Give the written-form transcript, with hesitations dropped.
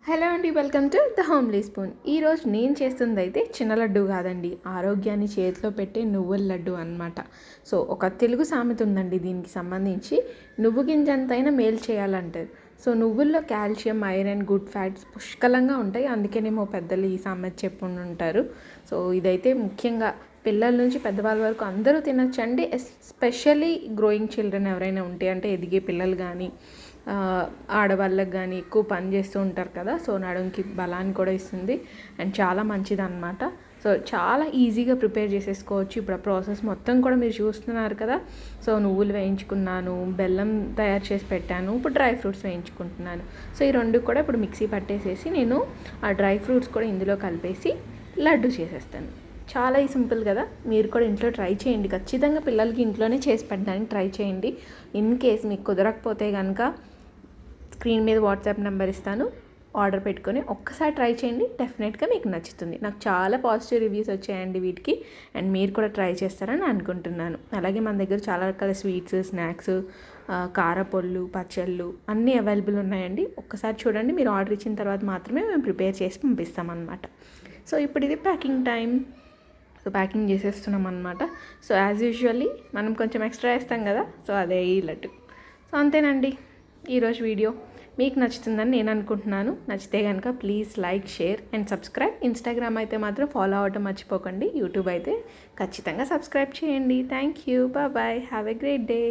Hello అండి, welcome to the homely spoon. ఈరోజు నేను చేస్తుంది అయితే చిన్న లడ్డు కాదండి, ఆరోగ్యాన్ని చేతిలో పెట్టే నువ్వుల లడ్డు అనమాట. సో ఒక తెలుగు సామెత ఉందండి దీనికి సంబంధించి, నువ్వు గింజంతైనా మేలు చేయాలంటారు. సో నువ్వుల్లో కాల్షియం, ఐరన్, గుడ్ ఫ్యాట్స్ పుష్కలంగా ఉంటాయి. అందుకేనేమో పెద్దలు ఈ సామెత చెప్పుండి ఉంటారు. సో ఇదైతే ముఖ్యంగా పిల్లల నుంచి పెద్దవాళ్ళ వరకు అందరూ తినొచ్చండి. ఎస్పెషల్లీ గ్రోయింగ్ చిల్డ్రన్ ఎవరైనా ఉంటే, అంటే ఎదిగే పిల్లలు కానీ, ఆడవాళ్ళకి కానీ ఎక్కువ పని చేస్తూ ఉంటారు కదా. సో నడుంకి బలాన్ని కూడా ఇస్తుంది అండ్ చాలా మంచిది అనమాట. సో చాలా ఈజీగా ప్రిపేర్ చేసేసుకోవచ్చు. ఇప్పుడు ఆ ప్రాసెస్ మొత్తం కూడా మీరు చూస్తున్నారు కదా. సో నువ్వులు వేయించుకున్నాను, బెల్లం తయారు చేసి పెట్టాను, ఇప్పుడు డ్రై ఫ్రూట్స్ వేయించుకుంటున్నాను. సో ఈ రెండు కూడా ఇప్పుడు మిక్సీ పట్టేసేసి నేను ఆ డ్రై ఫ్రూట్స్ కూడా ఇందులో కలిపేసి లడ్డు చేసేస్తాను. చాలా సింపుల్ కదా. మీరు కూడా ఇంట్లో ట్రై చేయండి. ఖచ్చితంగా పిల్లలకి ఇంట్లోనే చేసి పెట్టడానికి ట్రై చేయండి. ఇన్ కేస్ మీకు కుదరకపోతే కనుక స్క్రీన్ మీద వాట్సాప్ నెంబర్ ఇస్తాను, ఆర్డర్ పెట్టుకొని ఒక్కసారి ట్రై చేయండి. డెఫినెట్గా మీకు నచ్చుతుంది. నాకు చాలా పాజిటివ్ రివ్యూస్ వచ్చాయండి వీటికి, అండ్ మీరు కూడా ట్రై చేస్తారని అనుకుంటున్నాను. అలాగే మన దగ్గర చాలా రకాల స్వీట్స్, స్నాక్స్, కారపొళ్ళు, పచ్చళ్ళు అన్నీ అవైలబుల్ ఉన్నాయండి. ఒక్కసారి చూడండి. మీరు ఆర్డర్ ఇచ్చిన తర్వాత మాత్రమే మేము ప్రిపేర్ చేసి పంపిస్తామన్నమాట. సో ఇప్పుడు ఇది ప్యాకింగ్ టైం. సో ప్యాకింగ్ చేసేస్తున్నాం అనమాట. సో యాజ్ యూజువల్లీ మనం కొంచెం ఎక్స్ట్రా వేస్తాం కదా, సో అదే ఈ లడ్డు. సో అంతేనండి ఈరోజు వీడియో. మీకు నచ్చుతుందని నేను అనుకుంటున్నాను. నచ్చితే కనుక please like, share and subscribe. Instagram అయితే మాత్రం ఫాలో అవ్వటం మర్చిపోకండి. యూట్యూబ్ అయితే ఖచ్చితంగా సబ్స్క్రైబ్ చేయండి. Thank you, bye, have a great day.